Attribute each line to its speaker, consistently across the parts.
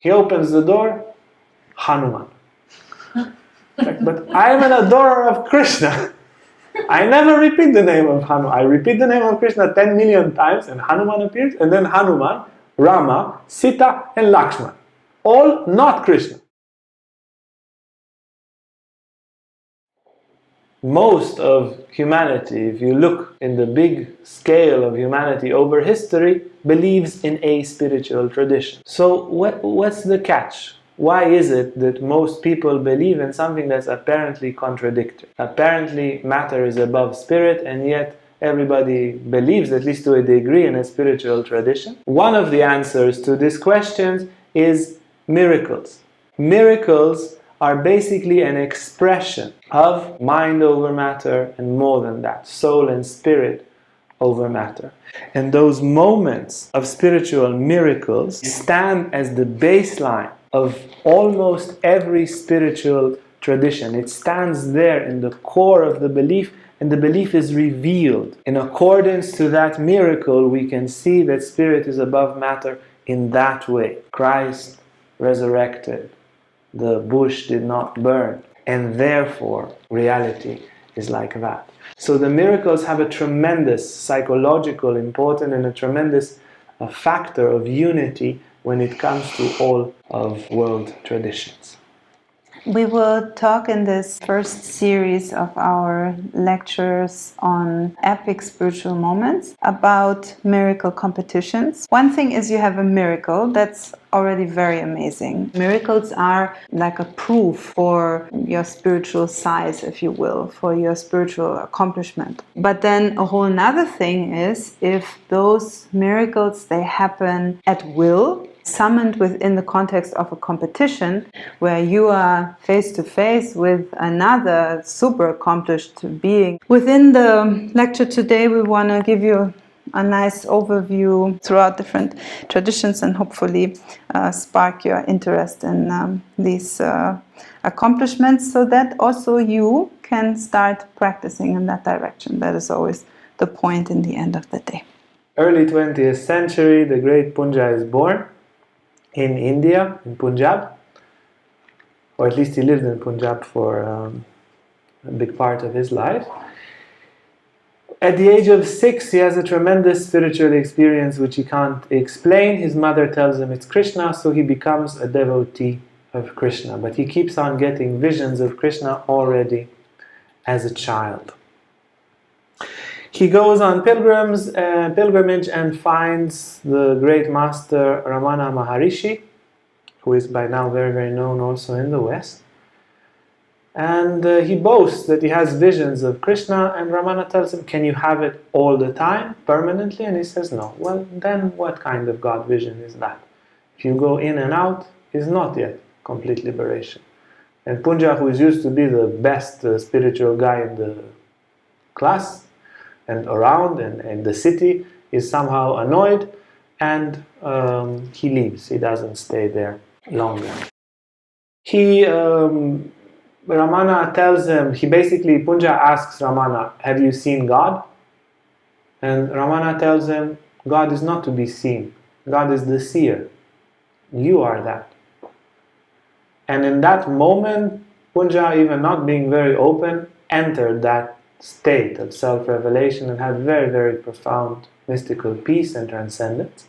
Speaker 1: He opens the door, Hanuman. But I am an adorer of Krishna. I never repeat the name of Hanuman. I repeat the name of Krishna 10 million times and Hanuman appears, and then Hanuman, Rama, Sita and Lakshman. All not Krishna. Most of humanity, if you look in the big scale of humanity over history, believes in a spiritual tradition. So what's the catch? Why is it that most people believe in something that's apparently contradictory? Apparently matter is above spirit, and yet everybody believes, at least to a degree, in a spiritual tradition. One of the answers to these questions is miracles. Miracles are basically an expression of mind over matter, and more than that, soul and spirit over matter. And those moments of spiritual miracles stand as the baseline of almost every spiritual tradition. It stands there in the core of the belief, and the belief is revealed. In accordance to that miracle, we can see that spirit is above matter in that way. Christ resurrected. The bush did not burn, and therefore reality is like that. So the miracles have a tremendous psychological importance and a tremendous factor of unity when it comes to all of world traditions.
Speaker 2: We will talk in this first series of our lectures on epic spiritual moments about miracle competitions. One thing is you have a miracle, that's already very amazing. Miracles are like a proof for your spiritual size, if you will, for your spiritual accomplishment. But then a whole nother thing is if those miracles, they happen at will, summoned within the context of a competition where you are face to face with another super accomplished being. Within the lecture today, we want to give you a nice overview throughout different traditions and hopefully spark your interest in these accomplishments so that also you can start practicing in that direction. That is always the point in the end of the day.
Speaker 1: Early 20th century, the great Poonja is born in India, in Punjab, or at least he lived in Punjab for a big part of his life. At the age of 6, he has a tremendous spiritual experience which he can't explain. His mother tells him it's Krishna, so he becomes a devotee of Krishna. But he keeps on getting visions of Krishna already as a child. He goes on pilgrimage and finds the great master Ramana Maharishi, who is by now very, very known also in the West. And he boasts that he has visions of Krishna, and Ramana tells him, can you have it all the time, permanently? And he says, no. Well, then what kind of God vision is that? If you go in and out, is not yet complete liberation. And Poonja, who is used to be the best spiritual guy in the class, and around and in the city, is somehow annoyed, and he leaves. He doesn't stay there longer. Ramana tells him, Poonja asks Ramana, have you seen God? And Ramana tells him, God is not to be seen. God is the seer. You are that. And in that moment, Poonja, even not being very open, entered that state of self-revelation and had very, very profound mystical peace and transcendence.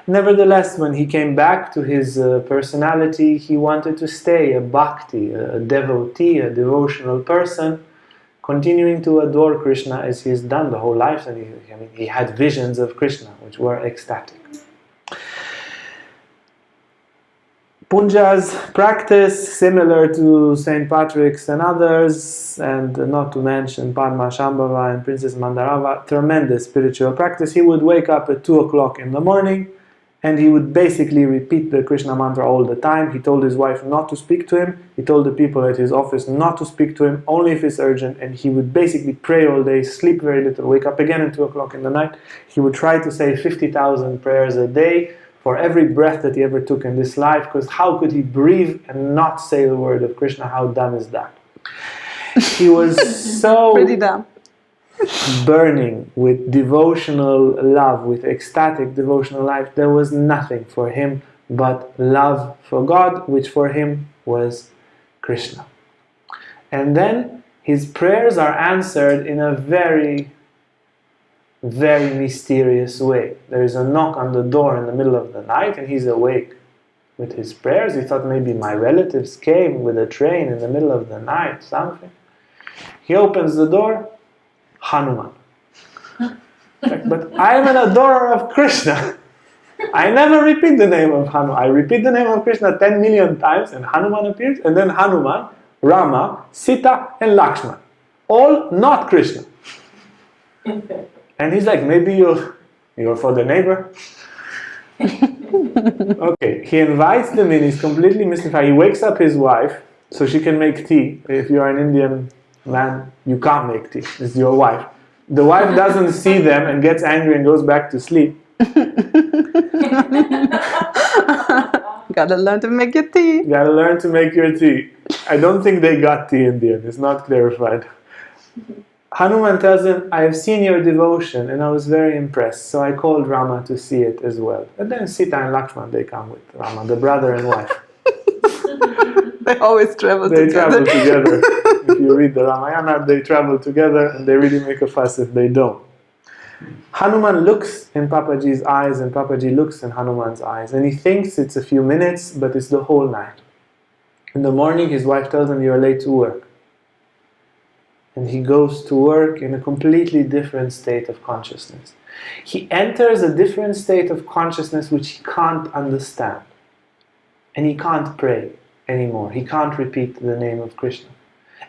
Speaker 1: Nevertheless, when he came back to his personality, he wanted to stay a bhakti, a devotee, a devotional person, continuing to adore Krishna as he's done the whole life. And he had visions of Krishna, which were ecstatic. Poonja's practice, similar to St. Patrick's and others, and not to mention Padma Shambhava and Princess-Mandarava, tremendous spiritual practice. He would wake up at 2 o'clock in the morning, and he would basically repeat the Krishna mantra all the time. He told his wife not to speak to him. He told the people at his office not to speak to him, only if it's urgent. And he would basically pray all day, sleep very little, wake up again at 2 o'clock in the night. He would try to say 50,000 prayers a day for every breath that he ever took in this life, because how could he breathe and not say the word of Krishna? How dumb is that? He was so
Speaker 2: pretty dumb.
Speaker 1: Burning with devotional love, with ecstatic devotional life. There was nothing for him but love for God, which for him was Krishna. And then his prayers are answered in a very, very mysterious way. There is a knock on the door in the middle of the night, and he's awake with his prayers. He thought maybe my relatives came with a train in the middle of the night, something. He opens the door, Hanuman. But I am an adorer of Krishna. I never repeat the name of Hanuman. I repeat the name of Krishna 10 million times, and Hanuman appears, and then Hanuman, Rama, Sita, and Lakshman. All not Krishna. And he's like, maybe you're for the neighbor? Okay, he invites them in, he's completely mystified. He wakes up his wife so she can make tea. If you are an Indian man, you can't make tea. It's your wife. The wife doesn't see them and gets angry and goes back to sleep.
Speaker 2: Gotta learn to make your tea.
Speaker 1: Gotta learn to make your tea. I don't think they got tea in the end. It's not clarified. Hanuman tells him, I have seen your devotion and I was very impressed, so I called Rama to see it as well. And then Sita and Lakshman, they come with Rama, the brother and wife.
Speaker 2: They always travel
Speaker 1: They
Speaker 2: together.
Speaker 1: travel together. If you read the Ramayana, they travel together and they really make a fuss if they don't. Hanuman looks in Papaji's eyes and Papaji looks in Hanuman's eyes, and he thinks it's a few minutes, but it's the whole night. In the morning, his wife tells him, you're late to work. And he goes to work in a completely different state of consciousness. He enters a different state of consciousness which he can't understand. And he can't pray anymore. He can't repeat the name of Krishna.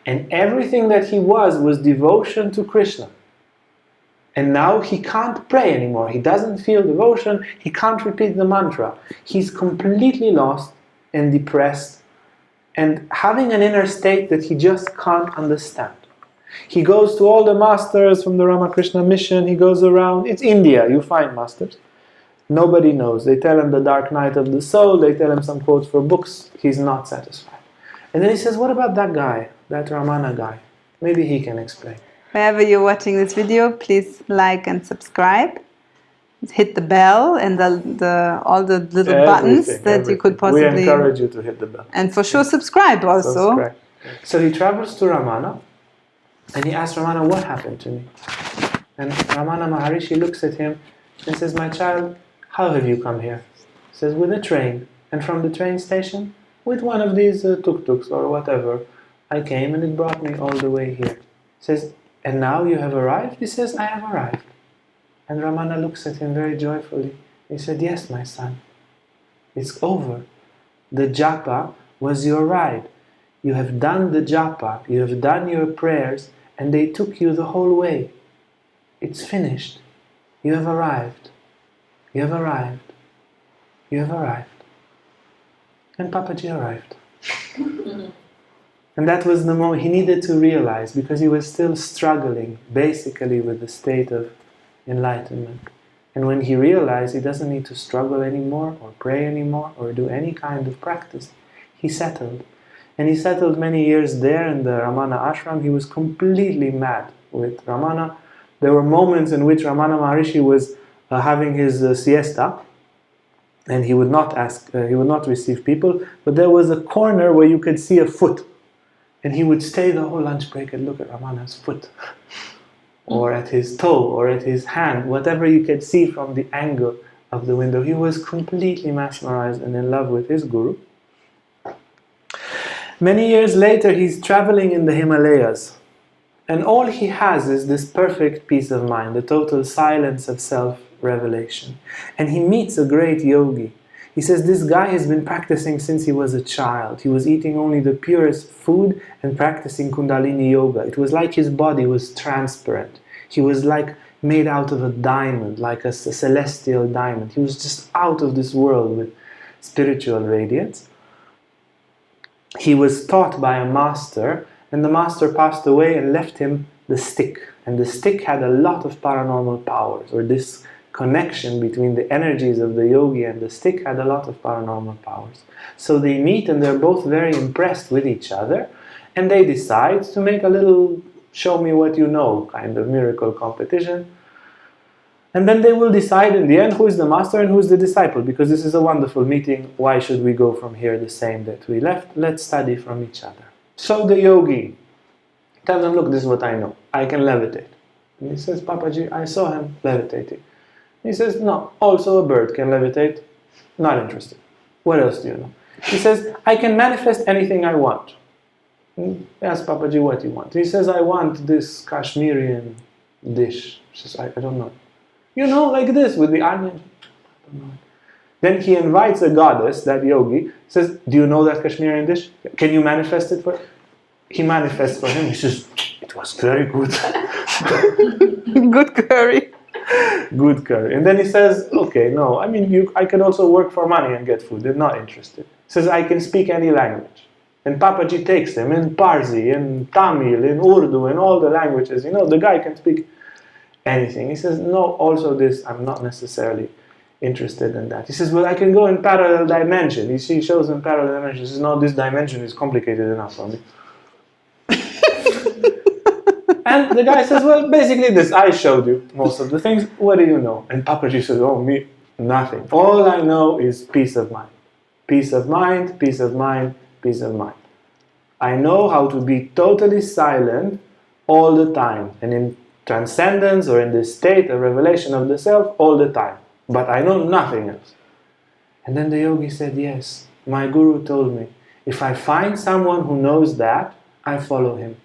Speaker 1: And everything that he was devotion to Krishna. And now he can't pray anymore. He doesn't feel devotion. He can't repeat the mantra. He's completely lost and depressed and having an inner state that he just can't understand. He goes to all the masters from the Ramakrishna mission. He goes around. It's India. You find masters. Nobody knows. They tell him the dark night of the soul. They tell him some quotes for books. He's not satisfied. And then he says, what about that guy, that Ramana guy? Maybe he can explain.
Speaker 2: Wherever you're watching this video, please like and subscribe. Hit the bell and all the little buttons that you could possibly...
Speaker 1: We encourage you to hit the bell.
Speaker 2: And for sure subscribe also.
Speaker 1: Subscribe. So he travels to Ramana and he asks Ramana, what happened to me? And Ramana Maharishi looks at him and says, my child, how have you come here? He says, with a train. And from the train station, with one of these tuk-tuks or whatever, I came and it brought me all the way here. He says, and now you have arrived? He says, I have arrived. And Ramana looks at him very joyfully. He said, yes, my son, it's over. The japa was your ride. You have done the japa, you have done your prayers, and they took you the whole way. It's finished. You have arrived. You have arrived. You have arrived. And Papaji arrived. And that was the moment he needed to realize, because he was still struggling basically with the state of enlightenment. And when he realized he doesn't need to struggle anymore or pray anymore or do any kind of practice, he settled. And he settled many years there in the Ramana ashram. He was completely mad with Ramana. There were moments in which Ramana Maharishi was having his siesta, and he would not receive people, but there was a corner where you could see a foot. And he would stay the whole lunch break and look at Ramana's foot, or at his toe, or at his hand, whatever you could see from the angle of the window. He was completely mesmerized and in love with his guru. Many years later, he's traveling in the Himalayas, and all he has is this perfect peace of mind, the total silence of self-revelation. And he meets a great yogi. He says this guy has been practicing since he was a child. He was eating only the purest food and practicing Kundalini yoga. It was like his body was transparent. He was like made out of a diamond, like a celestial diamond. He was just out of this world with spiritual radiance. He was taught by a master, and the master passed away and left him the stick. And the stick had a lot of paranormal powers, or this connection between the energies of the yogi and the stick had a lot of paranormal powers. So they meet and they're both very impressed with each other, and they decide to make a little show me what you know kind of miracle competition. And then they will decide in the end who is the master and who is the disciple, because this is a wonderful meeting. Why should we go from here the same that we left? Let's study from each other. So the yogi tells them, look, this is what I know. I can levitate. And he says, Papaji, I saw him levitating. He says, no, also a bird can levitate. Not interested. What else do you know? He says, I can manifest anything I want. Ask Papaji what you want. He says, I want this Kashmirian dish. She says, I don't know. You know, like this, with the onion. I don't know. Then he invites a goddess, that yogi, says, do you know that Kashmirian dish? Can you manifest it for him? He manifests for him. He says, it was very good.
Speaker 2: Good curry.
Speaker 1: Good curry. And then he says, okay, no, I mean, I can also work for money and get food. They're not interested. He says, I can speak any language. And Papaji takes him in Parsi, in Tamil, in Urdu, in all the languages. You know, the guy can speak anything. He says, no, also this, I'm not necessarily interested in that. He says, well, I can go in parallel dimension. He shows him parallel dimension. He says, no, this dimension is complicated enough for me. And the guy says, well, basically this, I showed you most of the things. What do you know? And Papaji says, oh, me, nothing. All I know is peace of mind. Peace of mind, peace of mind, peace of mind. I know how to be totally silent all the time. And in transcendence or in this state of revelation of the self all the time. But I know nothing else. And then the yogi said, yes, my guru told me, if I find someone who knows that, I follow him.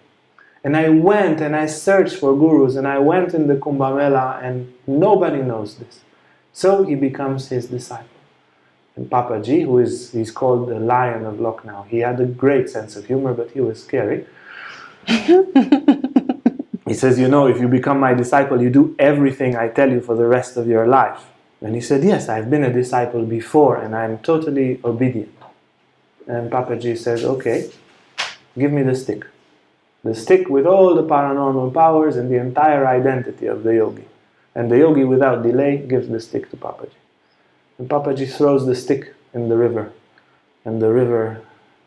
Speaker 1: And I went and I searched for gurus and I went in the Kumbh Mela and nobody knows this. So he becomes his disciple. And Papaji, he's called the Lion of Lucknow, he had a great sense of humor, but he was scary. He says, you know, if you become my disciple, you do everything I tell you for the rest of your life. And he said, yes, I've been a disciple before and I'm totally obedient. And Papaji says, okay, give me the stick. The stick with all the paranormal powers and the entire identity of the yogi. And the yogi, without delay, gives the stick to Papaji. And Papaji throws the stick in the river. And the river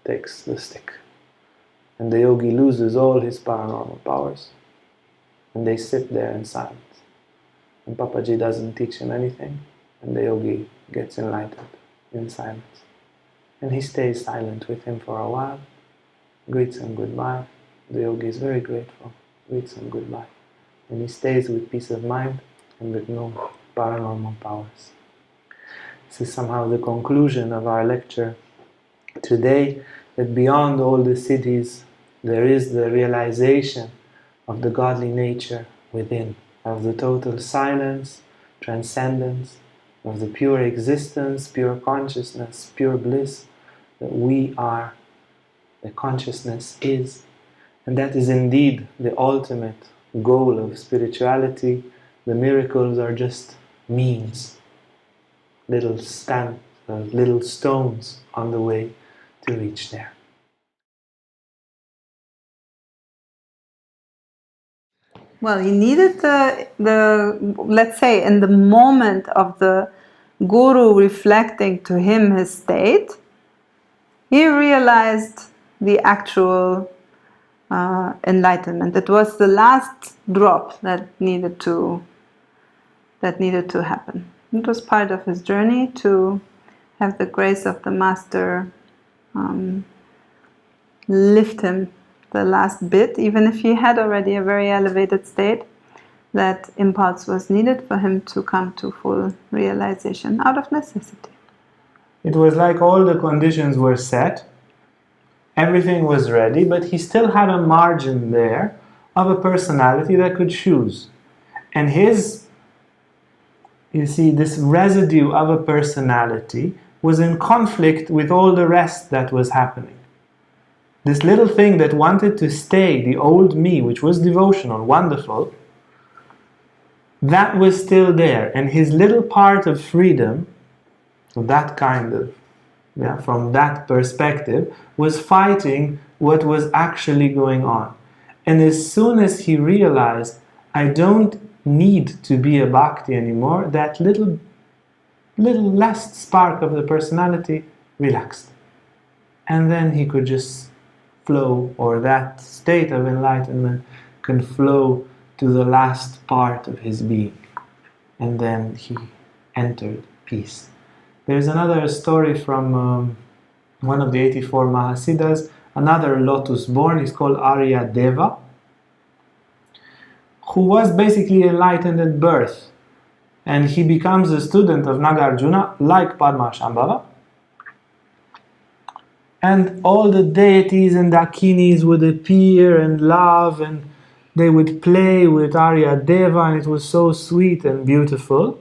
Speaker 1: takes the stick. And the yogi loses all his paranormal powers. And they sit there in silence. And Papaji doesn't teach him anything. And the yogi gets enlightened in silence. And he stays silent with him for a while, greets him goodbye. The yogi is very grateful, greets him goodbye. And he stays with peace of mind and with no paranormal powers. This is somehow the conclusion of our lecture today, that beyond all the siddhis, there is the realization of the godly nature within, of the total silence, transcendence, of the pure existence, pure consciousness, pure bliss, that we are, that consciousness is. And that is indeed the ultimate goal of spirituality. The miracles are just means, little stones on the way to reach there.
Speaker 2: Well, he needed let's say, in the moment of the guru reflecting to him his state, he realized the actual enlightenment. It was the last drop that needed to happen. It was part of his journey to have the grace of the master lift him the last bit, even if he had already a very elevated state. That impulse was needed for him to come to full realization out of necessity.
Speaker 1: It was like all the conditions were set, everything was ready, but he still had a margin there of a personality that could choose. And you see, this residue of a personality was in conflict with all the rest that was happening. This little thing that wanted to stay, the old me, which was devotional, wonderful, that was still there. And his little part of freedom, that kind of, from that perspective, was fighting what was actually going on. And as soon as he realized, I don't need to be a bhakti anymore, that little last spark of the personality relaxed. And then he could just flow, or that state of enlightenment can flow to the last part of his being. and then he entered peace. There is another story from one of the 84 Mahasiddhas, another lotus born, he's called Arya Deva, who was basically enlightened at birth. And he becomes a student of Nagarjuna, like Padmashambhava. And all the deities and Dakinis would appear and love, and they would play with Arya Deva, and it was so sweet and beautiful.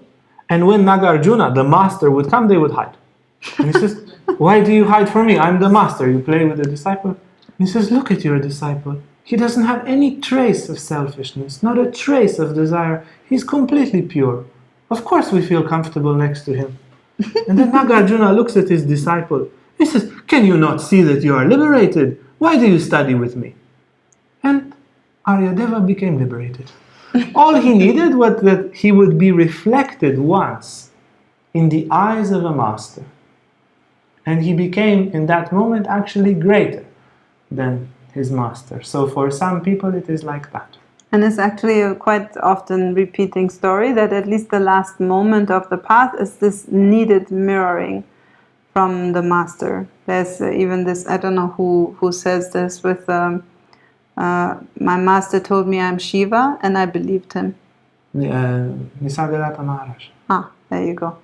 Speaker 1: And when Nagarjuna, the master, would come, they would hide. And he says, why do you hide from me? I'm the master. You play with the disciple. And he says, look at your disciple. He doesn't have any trace of selfishness, not a trace of desire. He's completely pure. Of course we feel comfortable next to him. And then Nagarjuna looks at his disciple. He says, can you not see that you are liberated? Why do you study with me? And Aryadeva became liberated. All he needed was that he would be reflected once in the eyes of a master. And he became, in that moment, actually greater than his master. So for some people it is like that.
Speaker 2: And it's actually a quite often repeating story that at least the last moment of the path is this needed mirroring from the master. There's even this, I don't know who says this, with my master told me I'm Shiva and I believed him.
Speaker 1: Nisargadatta Maharaj.
Speaker 2: Ah, there you go.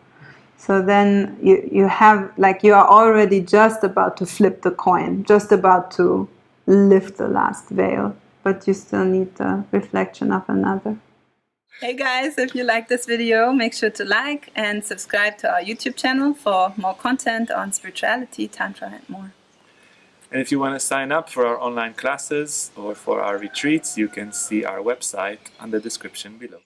Speaker 2: So then you have, like, you are already just about to flip the coin, just about to lift the last veil, but you still need the reflection of another. Hey guys, if you like this video, make sure to like and subscribe to our YouTube channel for more content on spirituality, tantra and more.
Speaker 1: And if you want to sign up for our online classes or for our retreats, you can see our website on the description below.